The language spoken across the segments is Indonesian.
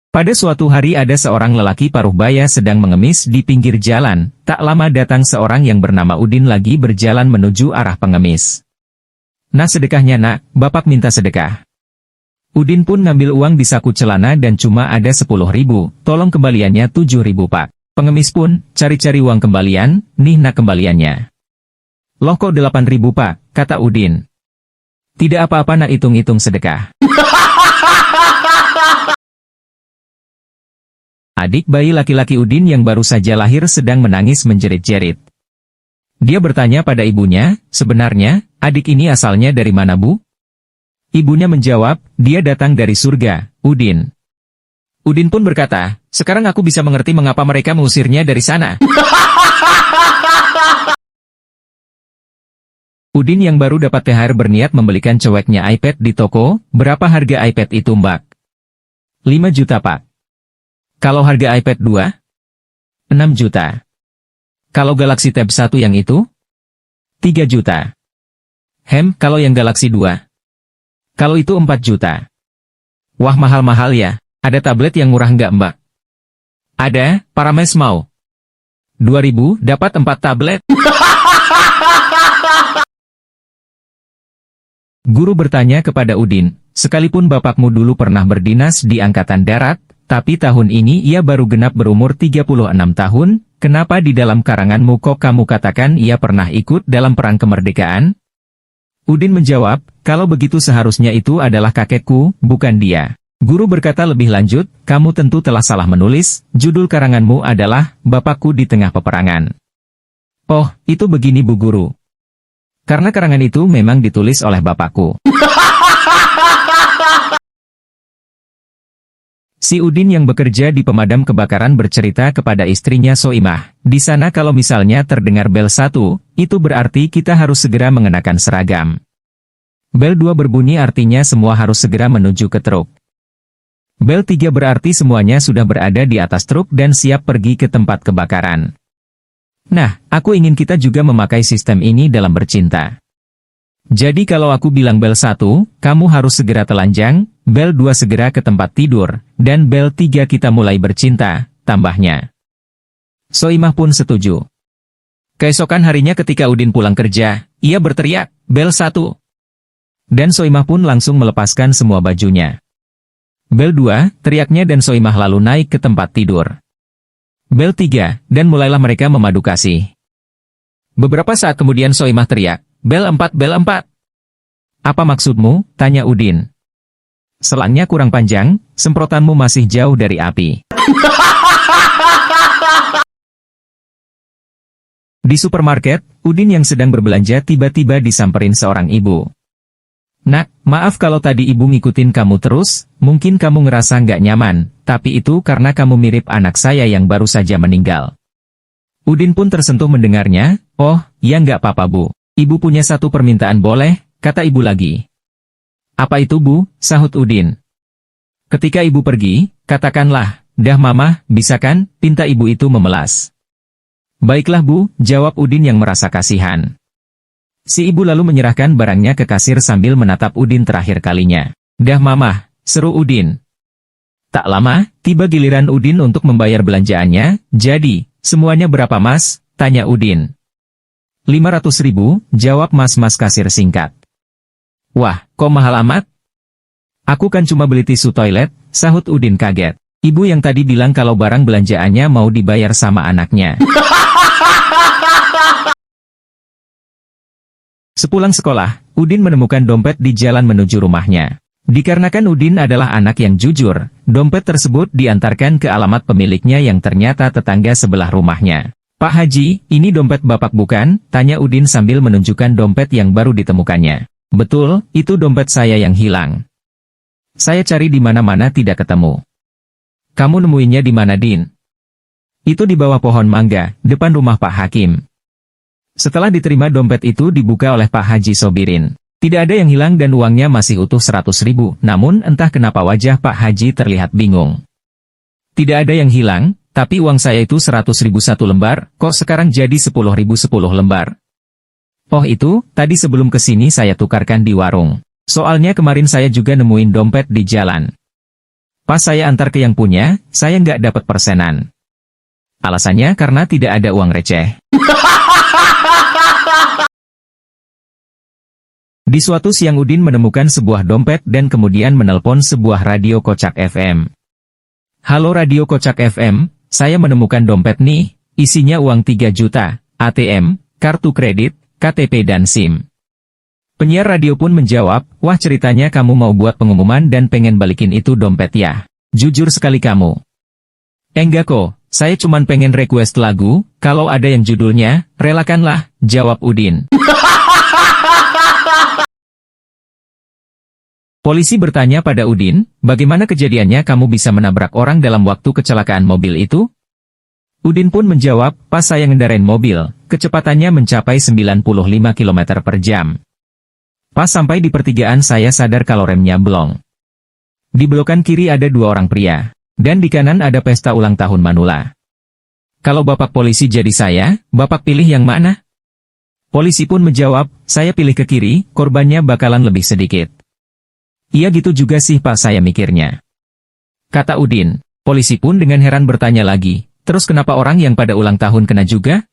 Pada suatu hari ada seorang lelaki paruh baya sedang mengemis di pinggir jalan. Tak lama datang seorang yang bernama Udin lagi berjalan menuju arah pengemis. "Nah sedekahnya nak, bapak minta sedekah." Udin pun ngambil uang di saku celana dan cuma ada 10.000, tolong kembaliannya 7.000 pak. Pengemis pun, cari-cari uang kembalian, nih nak kembaliannya. "Loh kok 8.000 pak," kata Udin. "Tidak apa-apa nak, hitung-hitung sedekah." Adik bayi laki-laki Udin yang baru saja lahir sedang menangis menjerit-jerit. Dia bertanya pada ibunya, "Sebenarnya, adik ini asalnya dari mana bu?" Ibunya menjawab, "Dia datang dari surga, Udin." Udin pun berkata, "Sekarang aku bisa mengerti mengapa mereka mengusirnya dari sana." Udin yang baru dapat THR berniat membelikan ceweknya iPad di toko. "Berapa harga iPad itu mbak?" 5 juta pak. "Kalau harga iPad 2? 6 juta. Kalau Galaxy Tab 1 yang itu? 3 juta. Kalau yang Galaxy 2? Kalau itu 4 juta. Wah mahal-mahal ya. Ada tablet yang murah nggak mbak?" "Ada, Parames mau. 2.000 dapat 4 tablet." Guru bertanya kepada Udin, "Sekalipun bapakmu dulu pernah berdinas di Angkatan Darat, tapi tahun ini ia baru genap berumur 36 tahun, kenapa di dalam karanganmu kok kamu katakan ia pernah ikut dalam perang kemerdekaan?" Udin menjawab, "Kalau begitu seharusnya itu adalah kakekku, bukan dia." Guru berkata lebih lanjut, "Kamu tentu telah salah menulis, judul karanganmu adalah, Bapakku di Tengah Peperangan." "Oh, itu begini Bu Guru. Karena karangan itu memang ditulis oleh bapakku." Si Udin yang bekerja di pemadam kebakaran bercerita kepada istrinya Soimah, "Di sana kalau misalnya terdengar bel 1, itu berarti kita harus segera mengenakan seragam. Bel 2 berbunyi artinya semua harus segera menuju ke truk. Bel 3 berarti semuanya sudah berada di atas truk dan siap pergi ke tempat kebakaran. Nah, aku ingin kita juga memakai sistem ini dalam bercinta. Jadi kalau aku bilang bel 1, kamu harus segera telanjang, bel 2 segera ke tempat tidur, dan bel 3 kita mulai bercinta," tambahnya. Soimah pun setuju. Keesokan harinya ketika Udin pulang kerja, ia berteriak, "Bel 1. Dan Soimah pun langsung melepaskan semua bajunya. "Bel 2, teriaknya dan Soimah lalu naik ke tempat tidur. "Bel 3, dan mulailah mereka memadu kasih. Beberapa saat kemudian Soimah teriak, "Bel 4, bel 4. "Apa maksudmu?" tanya Udin. "Selangnya kurang panjang, semprotanmu masih jauh dari api." Di supermarket, Udin yang sedang berbelanja tiba-tiba disamperin seorang ibu. "Nak, maaf kalau tadi ibu ngikutin kamu terus, mungkin kamu ngerasa nggak nyaman, tapi itu karena kamu mirip anak saya yang baru saja meninggal." Udin pun tersentuh mendengarnya. "Oh, ya nggak apa-apa bu. Ibu punya satu permintaan boleh?" kata ibu lagi. "Apa itu bu?" sahut Udin. "Ketika ibu pergi, katakanlah, 'Dah mama, bisa kan?' pinta ibu itu memelas." "Baiklah bu," jawab Udin yang merasa kasihan. Si ibu lalu menyerahkan barangnya ke kasir sambil menatap Udin terakhir kalinya. "Dah mama," seru Udin. Tak lama, tiba giliran Udin untuk membayar belanjaannya. "Jadi, semuanya berapa mas?" tanya Udin. 500.000, jawab mas-mas kasir singkat. "Wah, kok mahal amat?" "Aku kan cuma beli tisu toilet," sahut Udin kaget. Ibu yang tadi bilang kalau barang belanjaannya mau dibayar sama anaknya. Sepulang sekolah, Udin menemukan dompet di jalan menuju rumahnya. Dikarenakan Udin adalah anak yang jujur, dompet tersebut diantarkan ke alamat pemiliknya yang ternyata tetangga sebelah rumahnya. "Pak Haji, ini dompet bapak bukan?" tanya Udin sambil menunjukkan dompet yang baru ditemukannya. "Betul, itu dompet saya yang hilang. Saya cari di mana-mana tidak ketemu." "Kamu nemuinnya di mana Din?" "Itu di bawah pohon mangga, depan rumah Pak Hakim." Setelah diterima dompet itu dibuka oleh Pak Haji Sobirin. Tidak ada yang hilang dan uangnya masih utuh 100.000, namun entah kenapa wajah Pak Haji terlihat bingung. "Tidak ada yang hilang, tapi uang saya itu 100.000 satu lembar, kok sekarang jadi 10.000 10 lembar?" "Oh itu, tadi sebelum kesini saya tukarkan di warung. Soalnya kemarin saya juga nemuin dompet di jalan." Pas saya antar ke yang punya, saya nggak dapat persenan. Alasannya karena tidak ada uang receh. Di suatu siang Udin menemukan sebuah dompet dan kemudian menelpon sebuah radio Kocak FM. Halo radio Kocak FM, saya menemukan dompet nih, isinya uang 3 juta, ATM, kartu kredit, KTP dan SIM. Penyiar radio pun menjawab, wah ceritanya kamu mau buat pengumuman dan pengen balikin itu dompet ya. Jujur sekali kamu. Enggak kok, saya cuman pengen request lagu, kalau ada yang judulnya, relakanlah, jawab Udin. Polisi bertanya pada Udin, bagaimana kejadiannya kamu bisa menabrak orang dalam waktu kecelakaan mobil itu? Udin pun menjawab, pas saya ngendarain mobil, kecepatannya mencapai 95 km per jam. Pas sampai di pertigaan saya sadar kalau remnya blong. Di belokan kiri ada 2 orang pria, dan di kanan ada pesta ulang tahun Manula. Kalau Bapak polisi jadi saya, Bapak pilih yang mana? Polisi pun menjawab, saya pilih ke kiri, korbannya bakalan lebih sedikit. Iya gitu juga sih Pak saya mikirnya. Kata Udin, polisi pun dengan heran bertanya lagi, terus kenapa orang yang pada ulang tahun kena juga?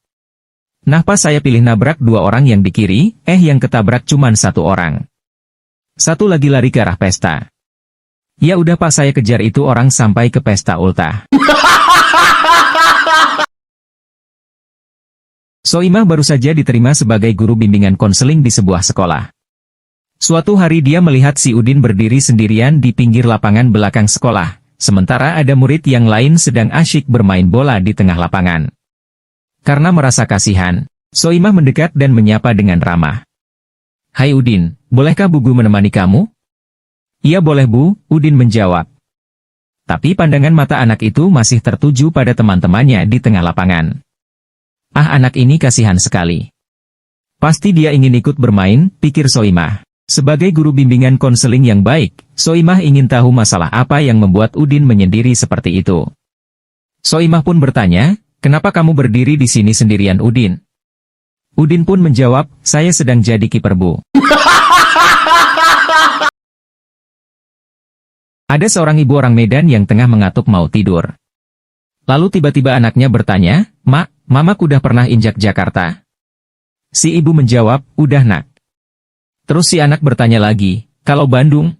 Nah pas saya pilih nabrak 2 orang yang di kiri, yang ketabrak cuman 1 orang. Satu lagi lari ke arah pesta. Ya udah Pak saya kejar itu orang sampai ke pesta ultah. Soimah baru saja diterima sebagai guru bimbingan konseling di sebuah sekolah. Suatu hari dia melihat si Udin berdiri sendirian di pinggir lapangan belakang sekolah, sementara ada murid yang lain sedang asyik bermain bola di tengah lapangan. Karena merasa kasihan, Soimah mendekat dan menyapa dengan ramah. Hai Udin, bolehkah Bu Guru menemani kamu? Iya boleh Bu, Udin menjawab. Tapi pandangan mata anak itu masih tertuju pada teman-temannya di tengah lapangan. Ah anak ini kasihan sekali. Pasti dia ingin ikut bermain, pikir Soimah. Sebagai guru bimbingan konseling yang baik, Soimah ingin tahu masalah apa yang membuat Udin menyendiri seperti itu. Soimah pun bertanya, kenapa kamu berdiri di sini sendirian Udin? Udin pun menjawab, saya sedang jadi kiper Bu. Ada seorang ibu orang Medan yang tengah mengatuk mau tidur. Lalu tiba-tiba anaknya bertanya, Mak, Mamak udah pernah injak Jakarta? Si ibu menjawab, udah nak. Terus si anak bertanya lagi, kalau Bandung?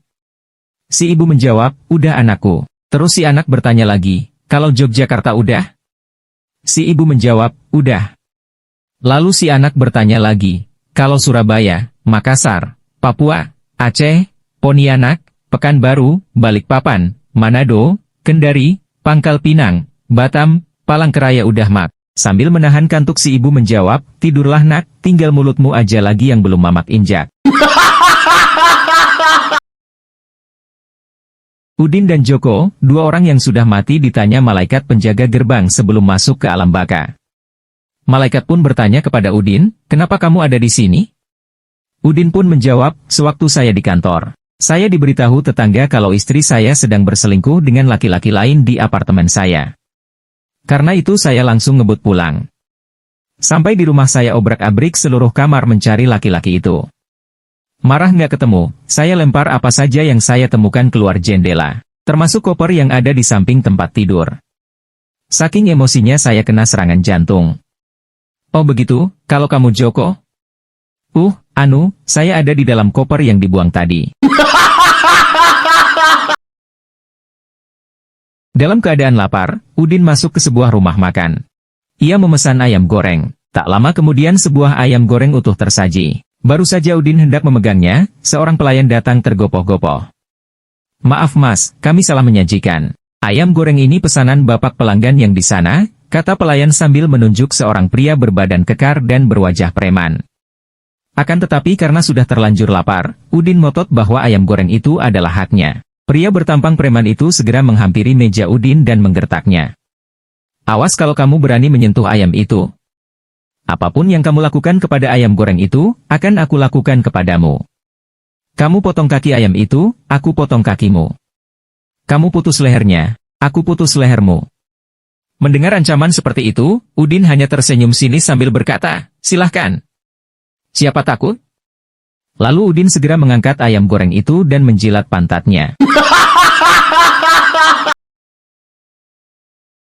Si ibu menjawab, udah anakku. Terus si anak bertanya lagi, kalau Yogyakarta udah? Si ibu menjawab, udah. Lalu si anak bertanya lagi, kalau Surabaya, Makassar, Papua, Aceh, Pontianak, Pekanbaru, Balikpapan, Manado, Kendari, Pangkal Pinang, Batam, Palangkaraya udah mak. Sambil menahan kantuk si ibu menjawab, tidurlah nak, tinggal mulutmu aja lagi yang belum Mamak injak. Udin dan Joko, 2 orang yang sudah mati ditanya malaikat penjaga gerbang sebelum masuk ke alam baka. Malaikat pun bertanya kepada Udin, kenapa kamu ada di sini? Udin pun menjawab, sewaktu saya di kantor. Saya diberitahu tetangga kalau istri saya sedang berselingkuh dengan laki-laki lain di apartemen saya. Karena itu saya langsung ngebut pulang. Sampai di rumah saya obrak-abrik seluruh kamar mencari laki-laki itu. Marah nggak ketemu, saya lempar apa saja yang saya temukan keluar jendela, termasuk koper yang ada di samping tempat tidur. Saking emosinya saya kena serangan jantung. Oh begitu, kalau kamu Joko? Saya ada di dalam koper yang dibuang tadi. Dalam keadaan lapar, Udin masuk ke sebuah rumah makan. Ia memesan ayam goreng. Tak lama kemudian sebuah ayam goreng utuh tersaji. Baru saja Udin hendak memegangnya, seorang pelayan datang tergopoh-gopoh. Maaf mas, kami salah menyajikan. Ayam goreng ini pesanan bapak pelanggan yang di sana, kata pelayan sambil menunjuk seorang pria berbadan kekar dan berwajah preman. Akan tetapi karena sudah terlanjur lapar, Udin ngotot bahwa ayam goreng itu adalah haknya. Pria bertampang preman itu segera menghampiri meja Udin dan menggertaknya. Awas kalau kamu berani menyentuh ayam itu. Apapun yang kamu lakukan kepada ayam goreng itu, akan aku lakukan kepadamu. Kamu potong kaki ayam itu, aku potong kakimu. Kamu putus lehernya, aku putus lehermu. Mendengar ancaman seperti itu, Udin hanya tersenyum sinis sambil berkata, silahkan. Siapa takut? Lalu Udin segera mengangkat ayam goreng itu dan menjilat pantatnya.